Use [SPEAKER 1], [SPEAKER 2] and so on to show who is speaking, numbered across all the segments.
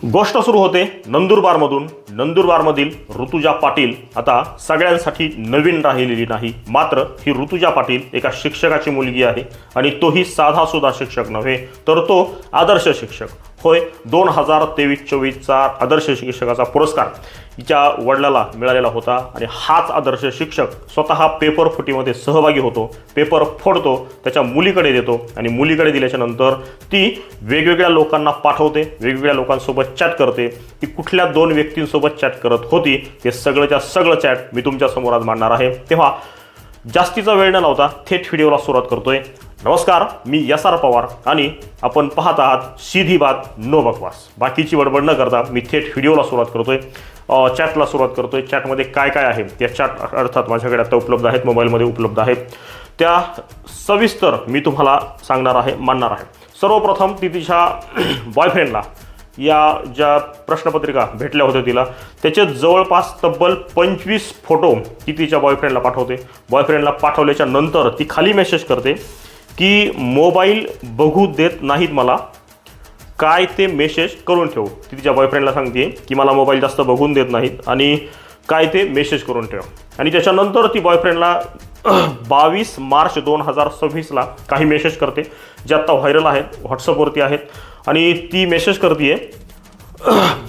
[SPEAKER 1] गोष्ट सुरू होते नंदुरबारमधून. नंदुरबारमधील ऋतुजा पाटील आता सगळ्यांसाठी नवीन राहिलेली नाही. मात्र ही ऋतुजा पाटील एका शिक्षकाची मुलगी आहे आणि तोही साधा सुद्धा शिक्षक नव्हे, तर तो आदर्श शिक्षक होय. 2023-24चा आदर्श शिक्षकाचा पुरस्कार हिच्या वडिलाला मिळालेला होता आणि हाच आदर्श शिक्षक स्वतः पेपर फुटीमध्ये सहभागी होतो, पेपर फोडतो, त्याच्या मुलीकडे देतो आणि मुलीकडे दिल्याच्या नंतर ती वेगवेगळ्या लोकांना पाठवते, वेगवेगळ्या लोकांसोबत चॅट करते. ती कुठल्या 2 व्यक्तींसोबत चॅट करत होती ते सगळंच्या सगळं चॅट मी तुमच्यासमोर आज मांडणार आहे. तेव्हा जास्तीचा वेळ न लावता थेट व्हिडिओला सुरुवात करतोय. नमस्कार, मी एस.आर. पवार आणि आपण पाहत आहात सीधी बात नो बकवास. बाकीची बडबड न करता मी थेट व्हिडिओला सुरुवात करतोय, चॅटला सुरुवात करतोय. चॅटमध्ये काय काय आहे त्या चॅट अर्थात माझ्याकडे आता उपलब्ध आहेत, मोबाईलमध्ये उपलब्ध आहेत, त्या सविस्तर मी तुम्हाला सांगणार आहे, मांडणार आहे. सर्वप्रथम ती तिच्या बॉयफ्रेंडला या ज्या प्रश्नपत्रिका भेटल्या होत्या तिला, त्याचे जवळपास तब्बल 25 फोटो ती तिच्या बॉयफ्रेंडला पाठवते. बॉयफ्रेंडला पाठवल्याच्या नंतर ती खाली मेसेज करते की मोबाईल बघू देत नाहीत मला, काय ते मेसेज करून ठेव. ती तिच्या बॉयफ्रेंडला सांगते की मला मोबाईल जास्त बघून देत नाहीत आणि काय ते मेसेज करून ठेव. आणि त्याच्यानंतर ती बॉयफ्रेंडला 22 मार्च 2026ला काही मेसेज करते जे आत्ता व्हायरल आहेत, व्हॉट्सअपवरती आहेत. आणि ती मेसेज करते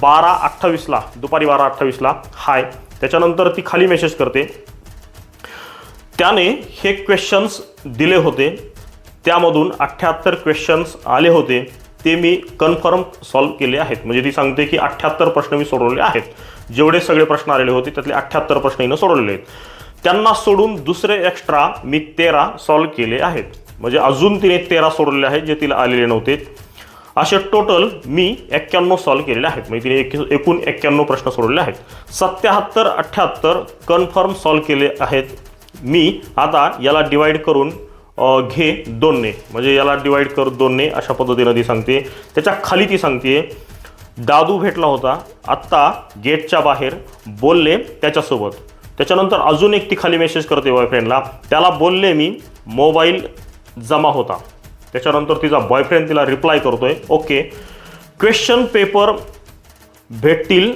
[SPEAKER 1] 12:28ला, दुपारी 12:28ला हाय. त्याच्यानंतर ती खाली मेसेज करते त्याने हे क्वेश्चन्स दिले होते, त्यामधून 78 क्वेश्चन्स आले होते, ते मी कन्फर्म सॉल्व केले आहेत. म्हणजे ती सांगते की 78 प्रश्न मी सोडवले आहेत. जेवढे सगळे प्रश्न आलेले होते त्यातले 78 प्रश्न हिनं सोडवलेले आहेत. त्यांना सोडून दुसरे एक्स्ट्रा मी 13 सॉल्व केले आहेत. म्हणजे अजून तिने 13 सोडवले आहेत जे तिला आलेले नव्हते. असे टोटल मी 91 सॉल्व केलेले आहेत. म्हणजे तिने एकूण 91 प्रश्न सोडवले आहेत. 77, 78 कन्फर्म सॉल्व केले आहेत मी. आता याला डिवाईड करून घे 2ने, म्हणजे याला डिवाईड कर 2ने, अशा पद्धतीनं ती सांगते. त्याच्या खाली ती सांगते दादू भेटला होता आत्ता गेटच्या बाहेर, बोलले त्याच्यासोबत. त्याच्यानंतर अजून एक ती खाली मेसेज करते बॉयफ्रेंडला, त्याला बोलले मी मोबाईल जमा होता. त्याच्यानंतर तिचा बॉयफ्रेंड तिला रिप्लाय करतोय ओके, क्वेश्चन पेपर भेटतील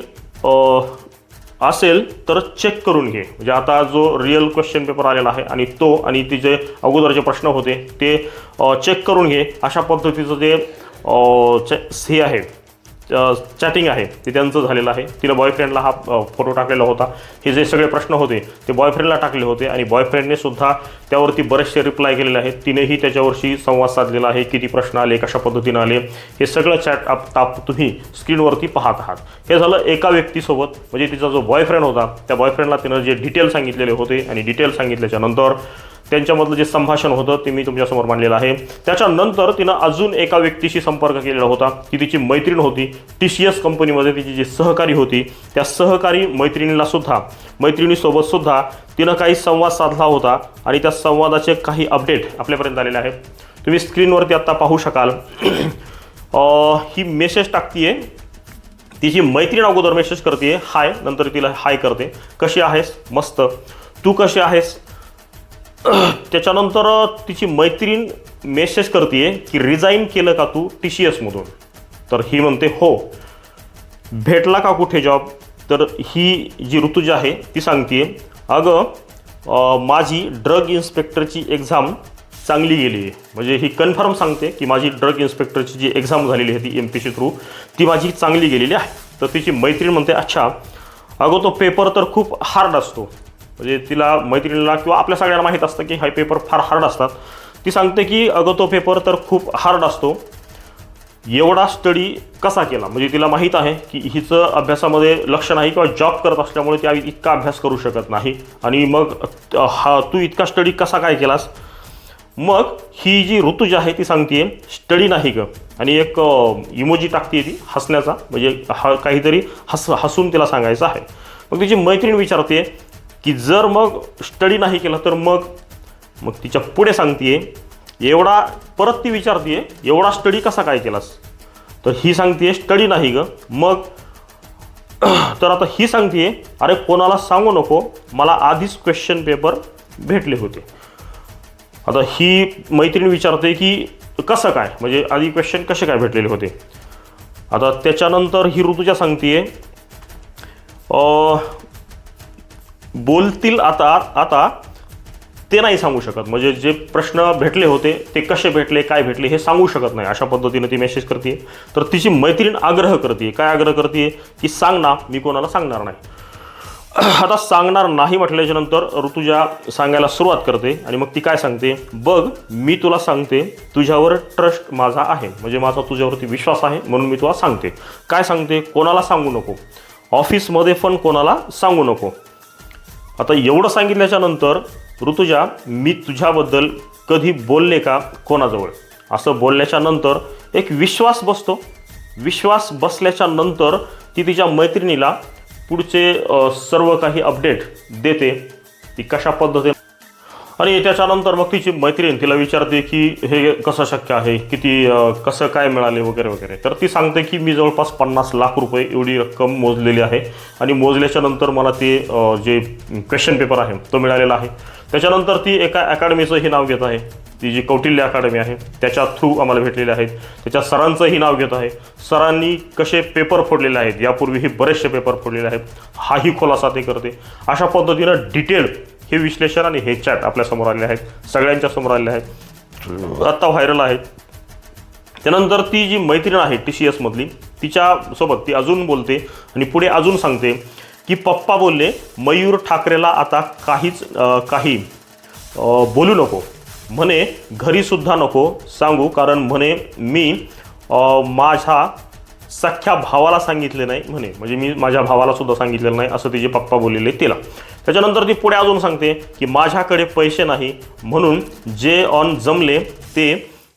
[SPEAKER 1] असेल तर चेक करून घे. म्हणजे आता जो रिअल क्वेश्चन पेपर आलेला आहे आणि तो आणि तिचे अगोदरचे प्रश्न होते ते चेक करून घे, अशा पद्धतीचं जे हे आहे, चॅटिंग आहे ते त्यांचं झालेलं आहे. तिला बॉयफ्रेंडला हा फोटो टाकलेला होता. हे जे सगळे प्रश्न होते ते बॉयफ्रेंडला टाकले होते आणि बॉयफ्रेंडने सुद्धा त्यावरती बरेचसे रिप्लाय केलेले आहेत. तिनेही त्याच्यावरशी संवाद साधलेला आहे, किती प्रश्न आले, कशा पद्धतीनं आले, हे सगळं चॅट तुम्ही स्क्रीनवरती पाहत आहात. हे झालं एका व्यक्तीसोबत. म्हणजे तिचा जो बॉयफ्रेंड होता त्या बॉयफ्रेंडला तिनं जे डिटेल सांगितलेले होते आणि डिटेल सांगितल्याच्या नंतर त्यांच्यामधलं जे संभाषण होतं ते मी तुमच्यासमोर मांडलेलं आहे. त्याच्यानंतर तिनं अजून एका व्यक्तीशी संपर्क केलेला होता. ती तिची मैत्रीण होती, TCS कंपनीमध्ये तिची जी सहकारी होती, त्या सहकारी मैत्रिणीसोबत सुद्धा तिनं काही संवाद साधला होता आणि त्या संवादाचे काही अपडेट आपल्यापर्यंत आलेले आहेत. तुम्ही स्क्रीनवरती आत्ता पाहू शकाल. ही मेसेज टाकतीये, तिची मैत्रीण अगोदर मेसेज करते हाय, नंतर तिला हाय करते, कशी आहेस, मस्त, तू कशी आहेस. त्याच्यानंतर तिची मैत्रीण मेसेज करते की रिझाईन केलं का तू TCSमधून. तर ही म्हणते हो. भेटला का कुठे जॉब. तर ही जी ऋतुजा आहे ती सांगते अगं माझी ड्रग इन्स्पेक्टरची एक्झाम चांगली गेली आहे. म्हणजे ही कन्फर्म सांगते की माझी ड्रग इन्स्पेक्टरची जी एक्झाम झालेली आहे ती MPC थ्रू, ती माझी चांगली गेलेली आहे. तर तिची मैत्रीण म्हणते अच्छा, अगं तो पेपर तर खूप हार्ड असतो. म्हणजे तिला मैत्रिणीला किंवा आपल्या सगळ्यांना माहीत असतं की हा पेपर फार हार्ड असतात. ती सांगते की अगं तो पेपर तर खूप हार्ड असतो, एवढा स्टडी कसा केला. म्हणजे तिला माहीत आहे की हिचं अभ्यासामध्ये लक्ष नाही किंवा जॉब करत असल्यामुळे ती इतका अभ्यास करू शकत नाही. आणि मग तू इतका स्टडी कसा काय केलास. मग ही जी ऋतुजा आहे ती सांगते स्टडी नाही ग, आणि एक इमोजी टाकते ती हसण्याचा, म्हणजे काहीतरी हसून तिला सांगायचं आहे. मग तिची मैत्रीण विचारते की जर मग स्टडी नाही केला तर मग तिच्या पुढे सांगते एवढा, परत ती विचारते एवढा स्टडी कसा काय केलास. तर ही सांगते स्टडी नाही ग. मग तर आता ही सांगते अरे कोणाला सांगू नको, मला आधीच क्वेश्चन पेपर भेटले होते. आता ही मैत्रीण विचारते की कसं काय, म्हणजे आधी क्वेश्चन कसे काय भेटलेले होते. आता त्याच्यानंतर ही ऋतुजा सांगते बोलतील आता आता ते नाही सांगू शकत, म्हणजे जे प्रश्न भेटले होते ते कसे भेटले, काय भेटले हे सांगू शकत नाही, अशा पद्धतीने ती मेसेज करते. तर तिची मैत्रीण आग्रह करते, काय आग्रह करते की सांग ना, मी कोणाला सांगणार नाही. आता सांगणार नाही म्हटल्याच्या नंतर ऋतुजा सांगायला सुरुवात करते आणि मग ती काय सांगते, बघ मी तुला सांगते, तुझ्यावर ट्रस्ट माझा आहे, म्हणजे माझा तुझ्यावरती विश्वास आहे म्हणून मी तुला सांगते. काय सांगते, कोणाला सांगू नको, ऑफिसमध्ये पण कोणाला सांगू नको. आता एवढं सांगितल्याच्या नंतर ऋतुजा, मी तुझ्याबद्दल कधी बोलले का कोणाजवळ, असं बोलल्याच्या नंतर एक विश्वास बसतो. विश्वास बसल्याच्या नंतर ती तिच्या मैत्रिणीला पुढचे सर्व काही अपडेट देते, ती कशा पद्धतीने. आणि त्याच्यानंतर मग तिची मैत्रीण तिला विचारते की हे कसं शक्य आहे, किती कसं काय मिळाले वगैरे वगैरे. तर ती सांगते की मी जवळपास 50 लाख रुपये एवढी रक्कम मोजलेली आहे आणि मोजल्याच्या नंतर मला ते जे क्वेश्चन पेपर आहे तो मिळालेला आहे. त्याच्यानंतर ती एका अकॅडमीचंही नाव घेत आहे, ती जी कौटिल्य अकॅडमी आहे त्याच्या थ्रू आम्हाला भेटलेले आहेत. त्याच्या सरांचंही नाव घेत आहे, सरांनी कसे पेपर फोडलेले आहेत, यापूर्वीही बरेचसे पेपर फोडलेले आहेत, हाही खुलासा ते करते. अशा पद्धतीनं डिटेल हे विश्लेषण आणि हे चॅट आपल्यासमोर आले आहेत, सगळ्यांच्या समोर आले आहेत, आत्ता व्हायरल आहेत. त्यानंतर ती जी मैत्रीण आहे TCS मधली, तिच्यासोबत ती अजून बोलते आणि पुढे अजून सांगते की पप्पा बोलले मयूर ठाकरेला आता काही बोलू नको म्हणे, घरीसुद्धा नको सांगू, कारण म्हणे मी माझ्या सख्या भावाला सांगितले नाही म्हणे, म्हणजे मी माझ्या भावाला सुद्धा सांगितलेलं नाही असं तिचे पप्पा बोललेले तिला. त्याच्यानंतर ती पुढे अजून सांगते की माझ्याकडे पैसे नाही म्हणून जे ऑन जमले ते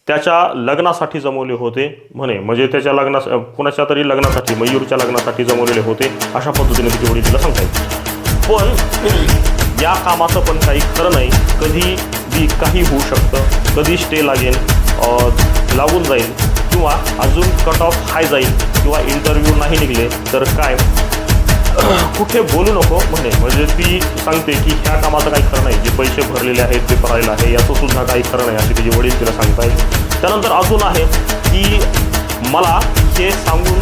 [SPEAKER 1] त्याच्या लग्नासाठी जमवले होते म्हणे, म्हणजे त्याच्या कोणाच्या तरी लग्नासाठी, मयूरच्या लग्नासाठी जमवलेले होते, अशा पद्धतीने तिचे वडील तिला सांगतायत. पण या कामाचं पण काही खरं नाही, कधी बी काही होऊ शकतं, कधी स्टे लागून जाईल किंवा अजून कट ऑफ हाय जाईल किंवा इंटरव्ह्यू नाही निघले तर काय, कुठे बोलू नको म्हणे. म्हणजे ती सांगते की ह्या कामाचं काही खरं नाही, जे पैसे भरलेले आहेत ते भरायला आहे याचं सुद्धा काही खरं नाही, असे तिचे वडील तिला सांगतायत. त्यानंतर अजून आहे की मला हे सांगून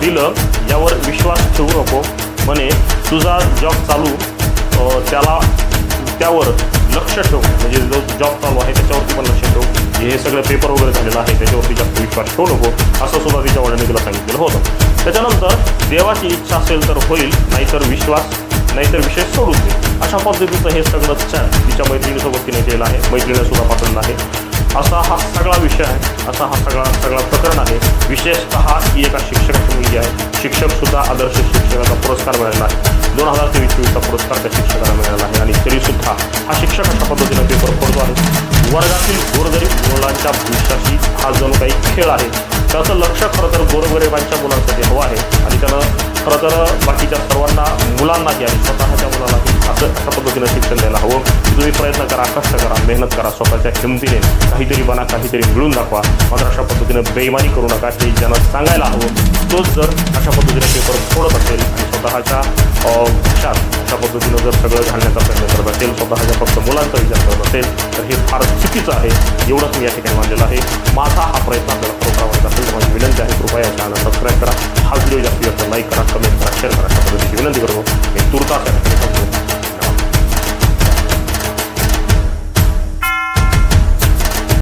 [SPEAKER 1] दिलं यावर विश्वास ठेवू नको म्हणे, तुझा जॉब चालू त्यावर लक्ष ठेव, म्हणजे जो जॉब चालू आहे त्याच्यावरती पण लक्ष ठेव, हे सगळं पेपर वगैरे झालेलं आहे त्याच्यावरती जास्त विश्वास ठेवू नको, असं सुद्धा तिच्या वडिलांनी तिला सांगितलेलं होतं. त्याच्यानंतर देवाची इच्छा असेल तर होईल, नाहीतर विषय सोडून दे, अशा पद्धतीचं हे सगळं चॅट तिच्या मैत्रिणीसोबत तिने केलं आहे, मैत्रिणीला सुद्धा पाठवलेलं आहे. असा हा सगळा विषय आहे, असा हा सगळा प्रकरण आहे. विशेषतः ही एका शिक्षकाची मुलगी आहे, शिक्षकसुद्धा आदर्श शिक्षकाचा पुरस्कार मिळालेला आहे, 2023-24चा पुरस्कार त्या शिक्षकाला मिळाला आहे. आणि तरीसुद्धा हा शिक्षक अशा पद्धतीने पेपर फोडतो आहे. वर्गातील गोरगरीब मुलांच्या भविष्याशी हा जणू काही खेळ आहे. त्याचं लक्ष खरं तर गोरगरिबांच्या मुलांसाठी हवं आहे आणि त्यानं खरं तर बाकीच्या सर्वांना मुलांनाही आणि स्वतःच्या मुलांनाही अशा पद्धतीनं शिक्षण द्यायला हवं. तुम्ही प्रयत्न करा, कष्ट करा, मेहनत करा, स्वतःच्या हिमतीने काहीतरी बना, काहीतरी मिळून दाखवा, मात्र अशा पद्धतीनं बेईमानी करू नका हे ज्यांना सांगायला हवं. तोच जर अशा पद्धतीने पेपर फोडत असेल आणि स्वतःच्या पक्षात अशा पद्धतीनं जर सगळं घालण्याचा प्रयत्न करत असेल, स्वतःच्या फक्त मुलांचा विचार करत असेल तर हे फार चुकीचं आहे. एवढंच मी या ठिकाणी मानलेलं आहे. माझा हा प्रयत्न आपल्याला खरोखर आवडत असेल तर माझी विनंती आहे, कृपया या चॅनलला सबस्क्राईब करा, हा व्हिडिओ जास्तीत जास्त लाईक करा, कमेंट करा, शेअर करा, अशा पद्धतीची विनंती करतो. मी तुर्तास